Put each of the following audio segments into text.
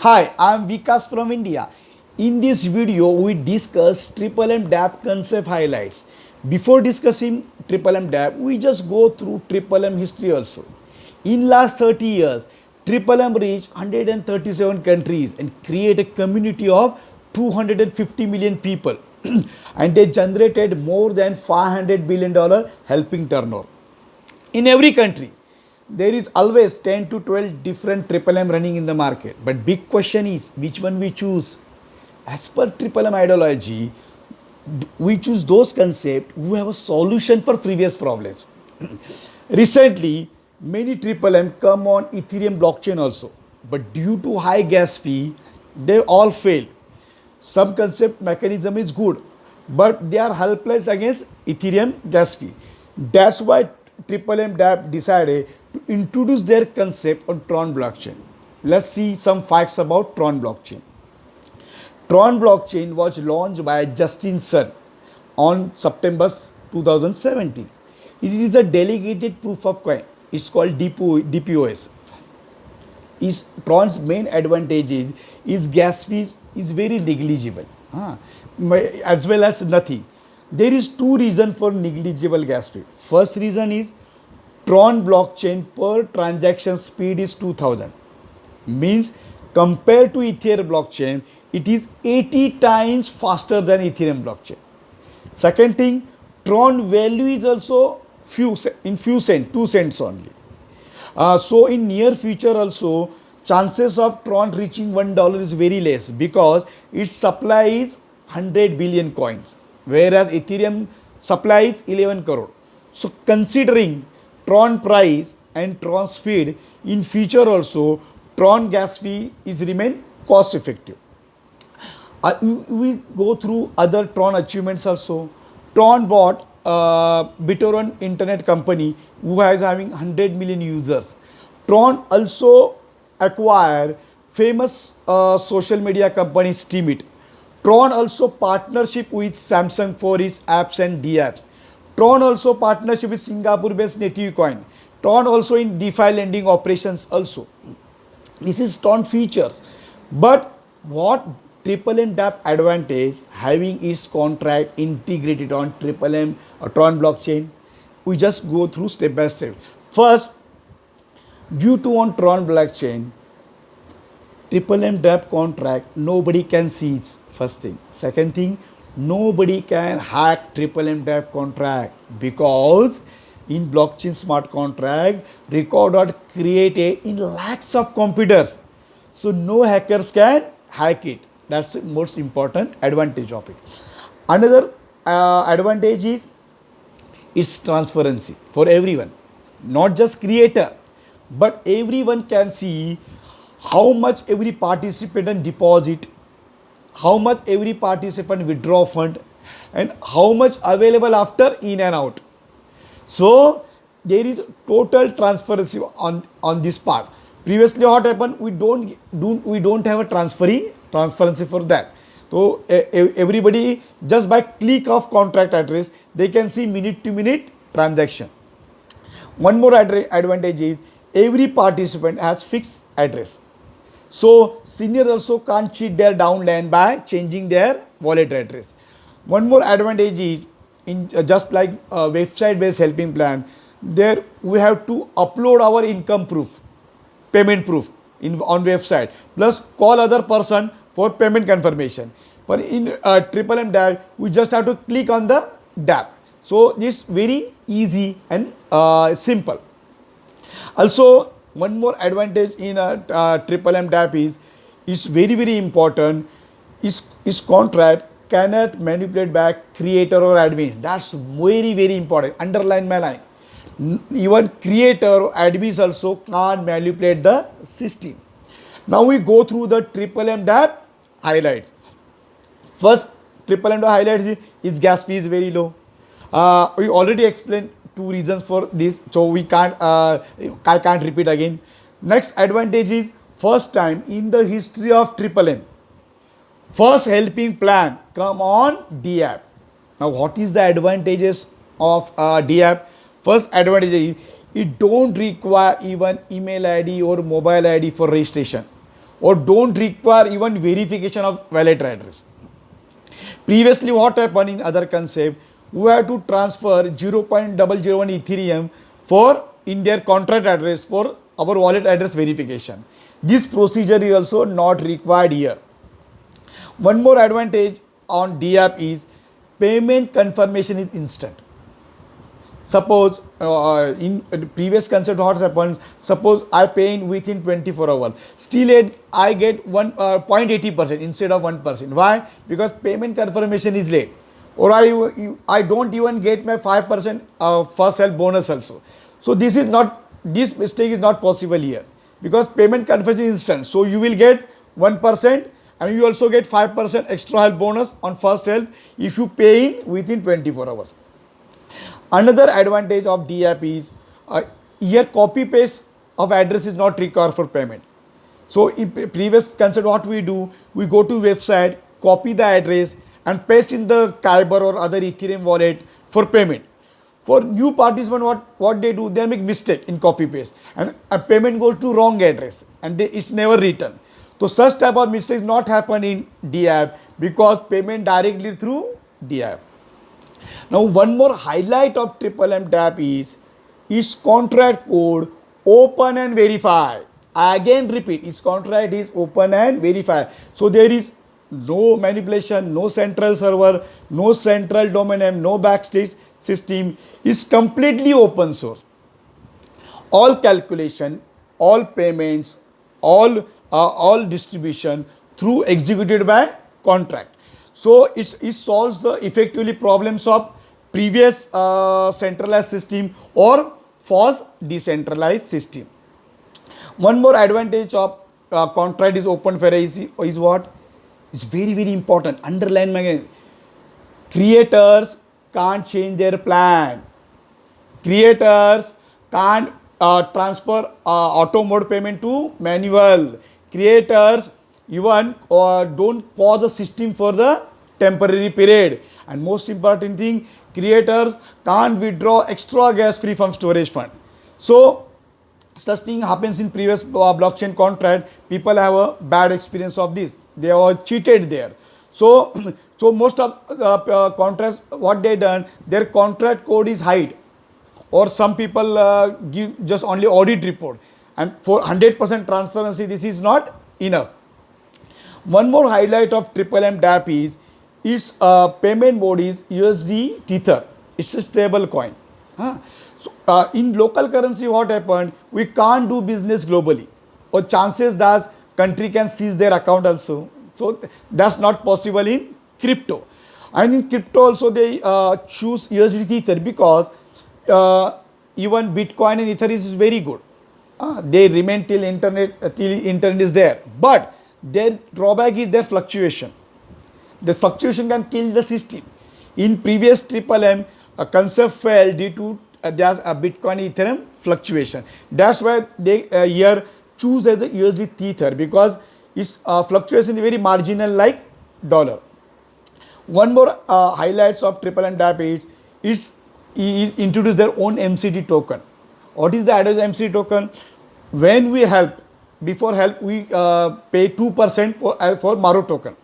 Hi, I am Vikas from India. In this video, we discuss Triple M DAP concept highlights. Before discussing Triple M DAP, we just go through Triple M history also. In last 30 years, Triple M reached 137 countries and create a community of 250 million people and they generated more than $500 billion helping turnover. In every country, there is always 10 to 12 different triple M running in the market. But big question is which one we choose. As per triple M ideology, we choose those concepts who have a solution for previous problems. Recently, many triple M come on Ethereum blockchain also, but due to high gas fee, they all fail. Some concept mechanism is good, but they are helpless against Ethereum gas fee. That's why Triple M DApp decided to introduce their concept on Tron blockchain. Let's see some facts about Tron blockchain. Tron blockchain was launched by Justin Sun on September 2017. It is a delegated proof of coin. It's called DPoS. Is Tron's main advantage is gas fees is very negligible, as well as nothing. There is two reasons for negligible gas fee. First reason is Tron blockchain per transaction speed is 2000. Means compared to Ethereum blockchain, it is 80 times faster than Ethereum blockchain. Second thing, Tron value is also few cents, 2 cents only. So in near future also, chances of Tron reaching $1 is very less because its supply is 100 billion coins, whereas Ethereum supply is 11 crore. So considering Tron price and Tron speed, in future also Tron gas fee is remain cost effective. We go through other Tron achievements also. Tron bought BitTorrent internet company who is having 100 million users. Tron also acquired famous social media company Steemit. Tron also partnership with Samsung for its apps and DApps. Tron also partnership with Singapore-based Native Coin. Tron also in DeFi lending operations also. This is Tron features. But what Triple M DApp advantage having its contract integrated on Triple M or Tron blockchain? We just go through step by step. First, due to on Tron blockchain, Triple M DApp contract nobody can see it. First thing. Second thing, nobody can hack Triple M DApp contract because in blockchain smart contract record are created in lakhs of computers, so no hackers can hack it. That's the most important advantage of it. Another advantage is its transparency for everyone, not just creator, but everyone can see how much every participant deposit, how much every participant withdraw fund, and how much available after in and out. So there is total transparency on this part. Previously, what happened? We don't have a transparency for that. So everybody just by click of contract address they can see minute to minute transaction. One more advantage is every participant has fixed address. So senior also can't cheat their downline by changing their wallet address. One more advantage is in just like a website based helping plan, there we have to upload our income proof, payment proof on website, plus call other person for payment confirmation. But in Triple M DApp, we just have to click on the DApp. So it's very easy and simple. Also, one more advantage in Triple M DApp is very important. Is contract cannot manipulate back creator or admin. That's very important. Underline my line. Even creator or admins also can't manipulate the system. Now we go through the Triple M DApp highlights. First, Triple M DApp highlights is gas fee is very low. We already explained two reasons for this, so we can't I can't repeat again. Next advantage is first time in the history of Triple M, first helping plan come on DApp. Now what is the advantages of DApp? First advantage is it don't require even email ID or mobile ID for registration. or don't require even verification of wallet address. Previously, what happened in other concept, we have to transfer 0.001 Ethereum for in their contract address for our wallet address verification. This procedure is also not required here. One more advantage on DApp is payment confirmation is instant. Suppose in the previous concept what happens, suppose I pay in within 24 hours, still I get 0.80% instead of 1%. Why? Because payment confirmation is late, or I don't even get my 5% first help bonus also. So this mistake is not possible here, because payment confirmation is instant. So you will get 1% and you also get 5% extra help bonus on first help if you pay in within 24 hours. Another advantage of DApp is here copy paste of address is not required for payment. So in previous concept what we do, we go to website, copy the address and paste in the Kyber or other Ethereum wallet for payment. For new participant, what they do, they make mistake in copy paste and a payment goes to wrong address and it's never returned. So such type of mistakes not happen in DApp because payment directly through DApp. Now one more highlight of MMM DApp is its contract code open and verify. I again repeat, its contract is open and verify. So there is no manipulation, no central server, no central domain name, no backstage system. It's completely open source. All calculation, all payments, all distribution through executed by contract. So it solves the effectively problems of previous centralized system or false decentralized system. One more advantage of contract is open fair is what? It's very important. Underline again. Creators can't change their plan. Creators can't transfer auto mode payment to manual. Creators even don't pause the system for the temporary period. And most important thing, creators can't withdraw extra gas free from storage fund. So such thing happens in previous blockchain contract. People have a bad experience of this. They are cheated there. So most of contracts, what they done, their contract code is hide, or some people give just only audit report, and for 100% transparency this is not enough. One more highlight of MMM DApp is its payment mode is USD Tether. It's a stable coin. So, in local currency what happened, we can't do business globally, or chances that country can seize their account also. So that's not possible in crypto. And in crypto also they choose USD Tether because even Bitcoin and Ether is very good. They remain till internet is there. But their drawback is their fluctuation. The fluctuation can kill the system. In previous MMM, a concept fell due to there's a Bitcoin Ethereum fluctuation. That's why they here choose as a USD Tether, because its fluctuation is very marginal like dollar. One more highlights of MMM DApp is it introduced their own MCT token. What is the address MCT token? When we help, before help we pay 2% for Maro token.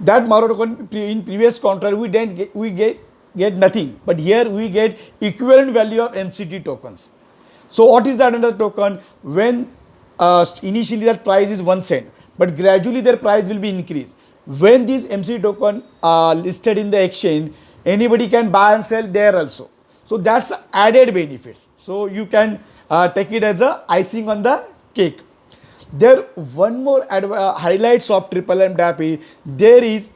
That Maro token in previous contract we get nothing, but here we get equivalent value of MCT tokens. So what is that another token? When initially that price is 1 cent, but gradually their price will be increased. When this MCT token listed in the exchange, anybody can buy and sell there also. So that's added benefits. So you can take it as a icing on the cake. There one more highlights of MMM DApp, there is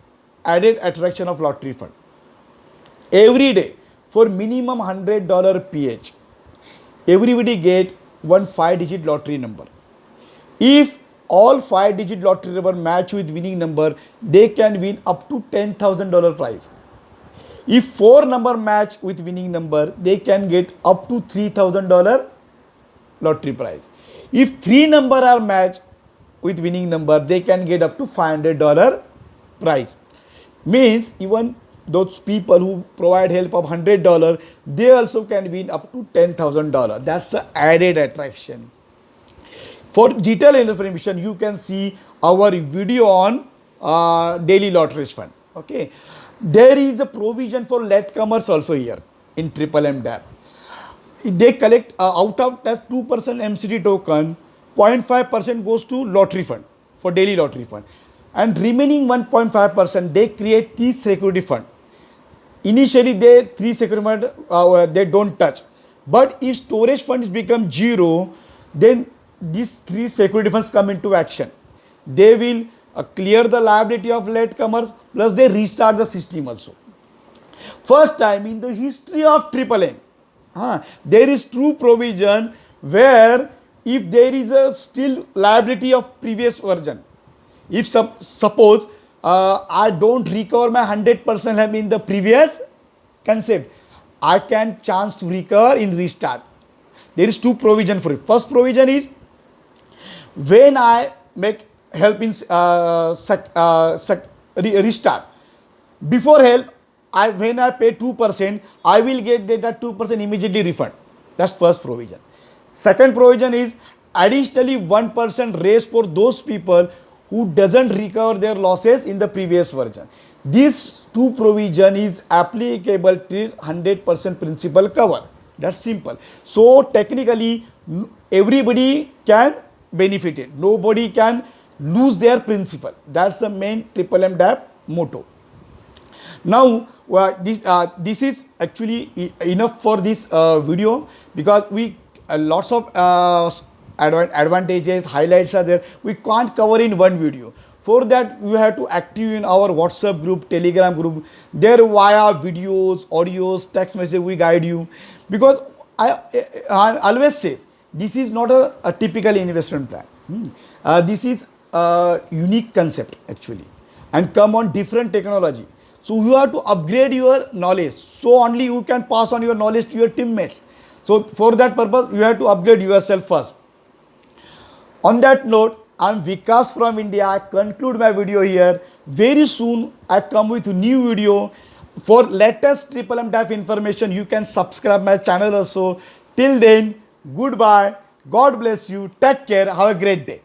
added attraction of lottery fund. Every day for minimum $100 PH, everybody get one 5-digit lottery number. If all 5-digit lottery number match with winning number, they can win up to $10,000 prize. If 4 number match with winning number, they can get up to $3,000 lottery prize. If 3 number are matched with winning number, they can get up to $500 prize. Means even those people who provide help of $100, they also can win up to $10,000. That's the added attraction. For detailed information, you can see our video on daily lotteries fund. Okay, there is a provision for latecomers also here in Triple M DAP. They collect out of that 2% MCD token, 0.5% goes to lottery fund for daily lottery fund, and remaining 1.5% they create the security fund. Initially, they three security fund they don't touch, but if storage funds become zero, then these three security funds come into action. They will clear the liability of latecomers, plus they restart the system also. First time in the history of Triple M, there is true provision where if there is a still liability of previous version, if suppose I don't recover my 100% have in the previous concept, I can chance to recover in restart. There is two provision for it. First provision is when I make help in restart, before help, when I pay 2%, I will get that 2% immediately refund. That's first provision. Second provision is additionally 1% raise for those people who doesn't recover their losses in the previous version. This two provision is applicable to 100% principal cover. That's simple. So technically everybody can benefit it. Nobody can lose their principal. That's the main Triple M DAP motto. Now this is actually enough for this video, because we lots of advantages, highlights are there. We can't cover in one video. For that, you have to active in our WhatsApp group, Telegram group. There via videos, audios, text message we guide you, because I always say this is not a typical investment plan. This is a unique concept actually, and come on different technology. So you have to upgrade your knowledge. So only you can pass on your knowledge to your teammates. So for that purpose, you have to upgrade yourself first. On that note, I am Vikas from India. I conclude my video here. Very soon I come with a new video. For latest Triple M DAP information, you can subscribe my channel also. Till then, goodbye. God bless you. Take care. Have a great day.